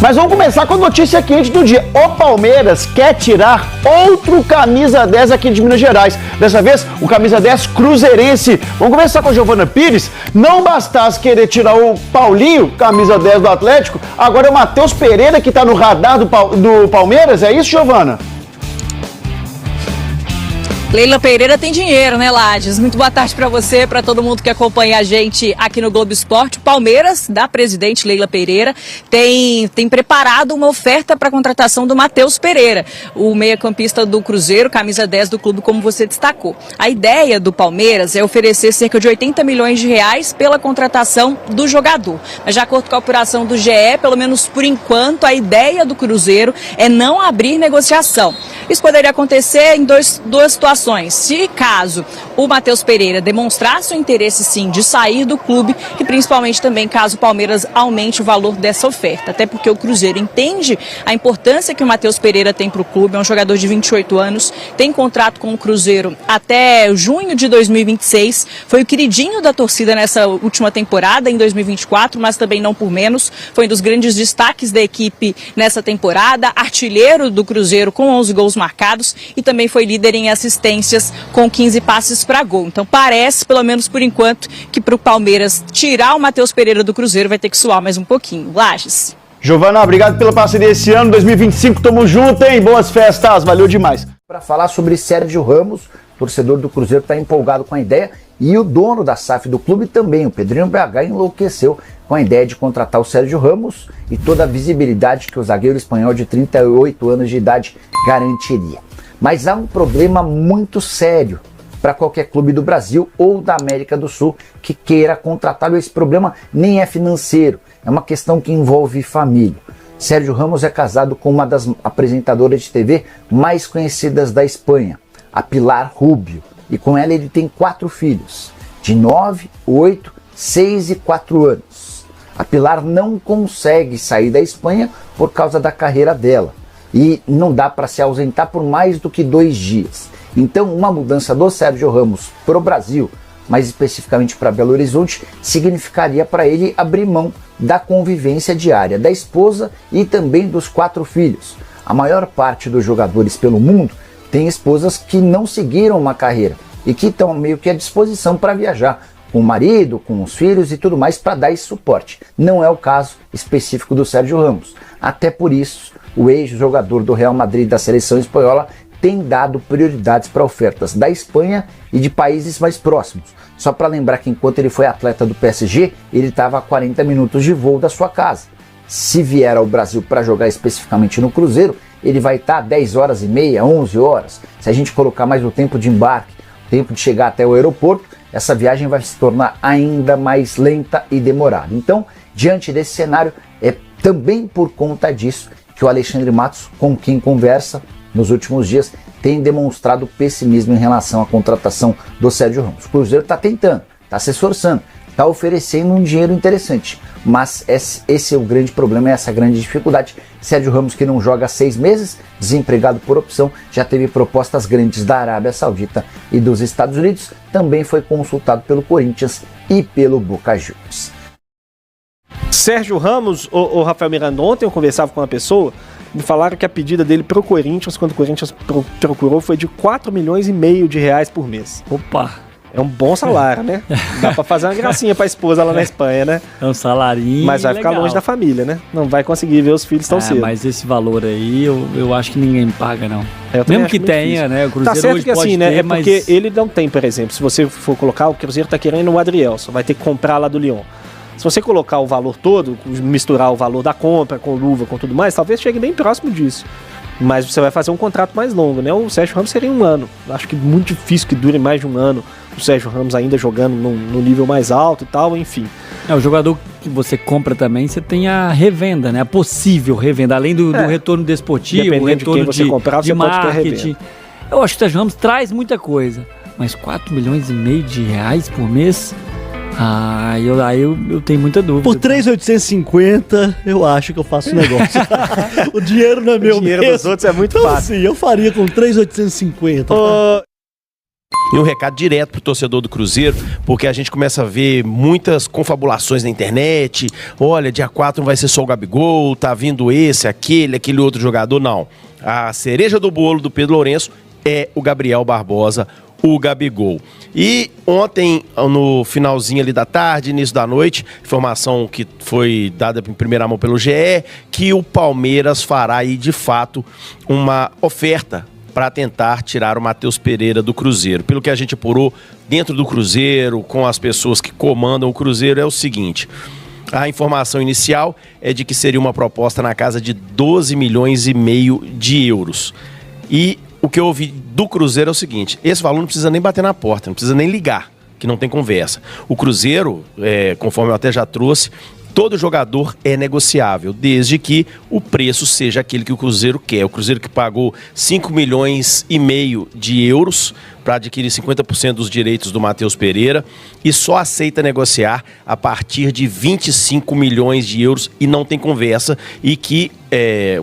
Mas vamos começar com a notícia quente do dia. O Palmeiras quer tirar outro camisa 10 aqui de Minas Gerais. Dessa vez, o camisa 10 cruzeirense. Vamos começar com a Giovana Pires. Não bastasse querer tirar o Paulinho, camisa 10 do Atlético, agora é o Matheus Pereira que está no radar do Palmeiras. É isso, Giovana? Leila Pereira tem dinheiro, né, Lages? Muito boa tarde para você, para todo mundo que acompanha a gente aqui no Globo Esporte. Palmeiras, da presidente Leila Pereira, tem preparado uma oferta para a contratação do Matheus Pereira, o meia-campista do Cruzeiro, camisa 10 do clube, como você destacou. A ideia do Palmeiras é oferecer cerca de 80 milhões de reais pela contratação do jogador. Mas, de acordo com a apuração do GE, pelo menos por enquanto, a ideia do Cruzeiro é não abrir negociação. Isso poderia acontecer em duas situações. Se caso o Matheus Pereira demonstrasse o interesse sim de sair do clube e principalmente também caso o Palmeiras aumente o valor dessa oferta, até porque o Cruzeiro entende a importância que o Matheus Pereira tem para o clube, é um jogador de 28 anos, tem contrato com o Cruzeiro até junho de 2026, foi o queridinho da torcida nessa última temporada, em 2024, mas também não por menos, foi um dos grandes destaques da equipe nessa temporada, artilheiro do Cruzeiro com 11 gols marcados e também foi líder em assistências com 15 passes para gol. Então parece, pelo menos por enquanto, que para o Palmeiras tirar o Matheus Pereira do Cruzeiro vai ter que suar mais um pouquinho. Lages. Giovana, obrigado pela parceria esse ano, 2025, tamo junto, hein? Boas festas, valeu demais. Para falar sobre Sérgio Ramos, torcedor do Cruzeiro está empolgado com a ideia e o dono da SAF do clube também, o Pedrinho BH, enlouqueceu com a ideia de contratar o Sérgio Ramos e toda a visibilidade que o zagueiro espanhol de 38 anos de idade garantiria. Mas há um problema muito sério para qualquer clube do Brasil ou da América do Sul que queira contratá-lo. Esse problema nem é financeiro, é uma questão que envolve família. Sérgio Ramos é casado com uma das apresentadoras de TV mais conhecidas da Espanha, a Pilar Rubio, e com ela ele tem 4 filhos, de 9, 8, 6 e 4 anos. A Pilar não consegue sair da Espanha por causa da carreira dela. E não dá para se ausentar por mais do que 2 dias. Então, uma mudança do Sérgio Ramos para o Brasil, mais especificamente para Belo Horizonte, significaria para ele abrir mão da convivência diária da esposa e também dos 4 filhos. A maior parte dos jogadores pelo mundo tem esposas que não seguiram uma carreira e que estão meio que à disposição para viajar com o marido, com os filhos e tudo mais para dar esse suporte. Não é o caso específico do Sérgio Ramos. Até por isso, o ex-jogador do Real Madrid da seleção espanhola tem dado prioridades para ofertas da Espanha e de países mais próximos. Só para lembrar que enquanto ele foi atleta do PSG, ele estava a 40 minutos de voo da sua casa. Se vier ao Brasil para jogar especificamente no Cruzeiro, ele vai estar 10 horas e meia, 11 horas. Se a gente colocar mais o tempo de embarque, o tempo de chegar até o aeroporto, essa viagem vai se tornar ainda mais lenta e demorada. Então, diante desse cenário, é também por conta disso que o Alexandre Matos, com quem conversa nos últimos dias, tem demonstrado pessimismo em relação à contratação do Sérgio Ramos. O Cruzeiro está tentando, está se esforçando, está oferecendo um dinheiro interessante, mas esse é o grande problema, essa é a grande dificuldade. Sérgio Ramos, que não joga há 6 meses, desempregado por opção, já teve propostas grandes da Arábia Saudita e dos Estados Unidos, também foi consultado pelo Corinthians e pelo Boca Juniors. Sérgio Ramos, o Rafael Miranda, ontem eu conversava com uma pessoa, me falaram que a pedida dele para o Corinthians, quando o Corinthians procurou, foi de 4 milhões e meio de reais por mês. Opa! É um bom salário, né? Dá para fazer uma gracinha para a esposa lá na Espanha, né? É um salarinho. Mas vai ficar longe da família, né? Não vai conseguir ver os filhos tão cedo. Mas esse valor aí, eu acho que ninguém paga, não. Mesmo que tenha, né? O Cruzeiro tá certo hoje que pode assim, ter, né? É mas... porque ele não tem, por exemplo, se você for colocar, o Cruzeiro tá querendo o Adrielson, vai ter que comprar lá do Lyon. Se você colocar o valor todo, misturar o valor da compra com luva, com tudo mais, talvez chegue bem próximo disso. Mas você vai fazer um contrato mais longo, né? O Sérgio Ramos seria 1 ano. Acho que muito difícil que dure mais de 1 ano. O Sérgio Ramos ainda jogando no nível mais alto e tal, enfim. O jogador que você compra também, você tem a revenda, né? A possível revenda. Além do retorno desportivo, o retorno de quem você comprar, você marketing. Pode ter revenda. Eu acho que o Sérgio Ramos traz muita coisa. Mas 4 milhões e meio de reais por mês... eu tenho muita dúvida. Por 3.850, eu acho que eu faço o negócio. O dinheiro não é meu mesmo. O dinheiro dos outros é muito então, fácil. Sim, eu faria com 3.850. E um recado direto pro torcedor do Cruzeiro, porque a gente começa a ver muitas confabulações na internet. Olha, dia 4 não vai ser só o Gabigol, tá vindo esse, aquele outro jogador. Não. A cereja do bolo do Pedro Lourenço é o Gabriel Barbosa, o Gabigol. E ontem, no finalzinho ali da tarde, início da noite, informação que foi dada em primeira mão pelo GE, que o Palmeiras fará aí, de fato, uma oferta para tentar tirar o Matheus Pereira do Cruzeiro. Pelo que a gente apurou dentro do Cruzeiro, com as pessoas que comandam o Cruzeiro, é o seguinte: a informação inicial é de que seria uma proposta na casa de 12 milhões e meio de euros. E o que eu ouvi do Cruzeiro é o seguinte: esse valor não precisa nem bater na porta, não precisa nem ligar, que não tem conversa. O Cruzeiro, conforme eu até já trouxe, todo jogador é negociável, desde que o preço seja aquele que o Cruzeiro quer. O Cruzeiro que pagou 5 milhões e meio de euros para adquirir 50% dos direitos do Matheus Pereira e só aceita negociar a partir de 25 milhões de euros e não tem conversa. E que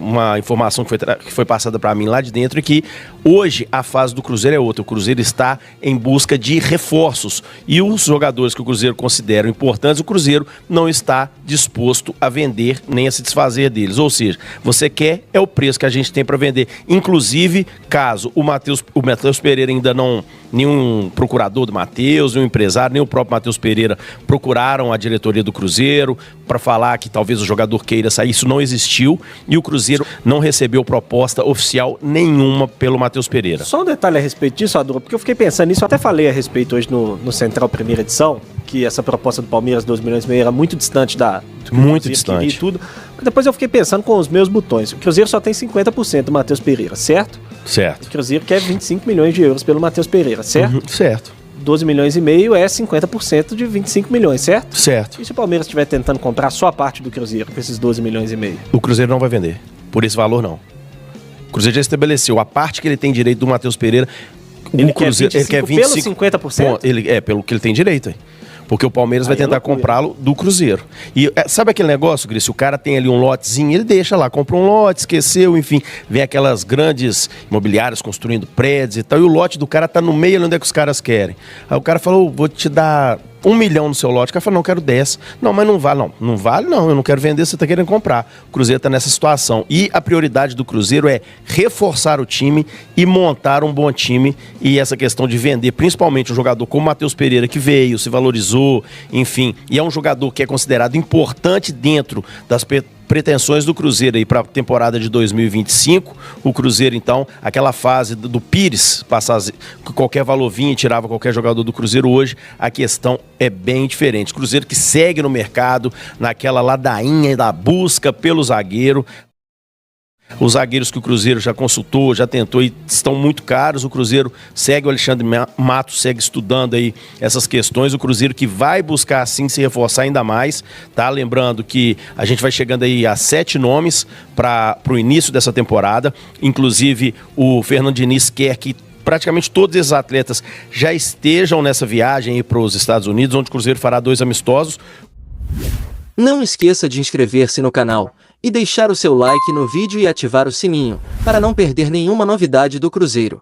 uma informação que foi passada para mim lá de dentro é que hoje a fase do Cruzeiro é outra. O Cruzeiro está em busca de reforços e os jogadores que o Cruzeiro considera importantes, o Cruzeiro não está disposto a vender nem a se desfazer deles. Ou seja, você quer, é o preço que a gente tem para vender. Inclusive, caso o Matheus Pereira ainda não, nenhum procurador do Matheus, nenhum empresário, nem o próprio Matheus Pereira procuraram a diretoria do Cruzeiro para falar que talvez o jogador queira sair. Isso não existiu e o Cruzeiro não recebeu proposta oficial nenhuma pelo Matheus Pereira. Só um detalhe a respeito disso, Adro, porque eu fiquei pensando nisso, eu até falei a respeito hoje no Central Primeira Edição, que essa proposta do Palmeiras, 12 milhões e meio, era muito distante do que muito o distante. E tudo. Mas depois eu fiquei pensando com os meus botões. O Cruzeiro só tem 50% do Matheus Pereira, certo? Certo. O Cruzeiro quer 25 milhões de euros pelo Matheus Pereira, certo? Uhum, certo. 12 milhões e meio é 50% de 25 milhões, certo? Certo. E se o Palmeiras estiver tentando comprar só a parte do Cruzeiro com esses 12 milhões e meio? O Cruzeiro não vai vender. Por esse valor, não. O Cruzeiro já estabeleceu a parte que ele tem direito do Matheus Pereira. Ele quer 25 pelo 50%? Bom, pelo que ele tem direito, hein? Porque o Palmeiras vai tentar comprá-lo do Cruzeiro. E sabe aquele negócio, Gris? Se o cara tem ali um lotezinho, ele deixa lá, compra um lote, esqueceu, enfim. Vem aquelas grandes imobiliárias construindo prédios e tal, e o lote do cara tá no meio onde é que os caras querem. Aí o cara falou, vou te dar 1 milhão no seu lote. O cara falou, não, quero 10. Não, mas não vale, não. Não vale, não. Eu não quero vender, você tá querendo comprar. O Cruzeiro tá nessa situação. E a prioridade do Cruzeiro é reforçar o time e montar um bom time. E essa questão de vender, principalmente um jogador como o Matheus Pereira, que veio, se valorizou, enfim. E é um jogador que é considerado importante dentro das pretensões do Cruzeiro aí para a temporada de 2025. O Cruzeiro, então, aquela fase do Pires, passar qualquer valor vinha e tirava qualquer jogador do Cruzeiro. Hoje a questão é bem diferente. Cruzeiro que segue no mercado, naquela ladainha da busca pelo zagueiro. Os zagueiros que o Cruzeiro já consultou, já tentou e estão muito caros. O Cruzeiro segue, o Alexandre Matos segue estudando aí essas questões. O Cruzeiro que vai buscar sim se reforçar ainda mais, tá? Lembrando que a gente vai chegando aí a 7 nomes para o início dessa temporada. Inclusive o Fernando Diniz quer que praticamente todos esses atletas já estejam nessa viagem para os Estados Unidos, onde o Cruzeiro fará 2 amistosos. Não esqueça de inscrever-se no canal e deixar o seu like no vídeo e ativar o sininho, para não perder nenhuma novidade do Cruzeiro.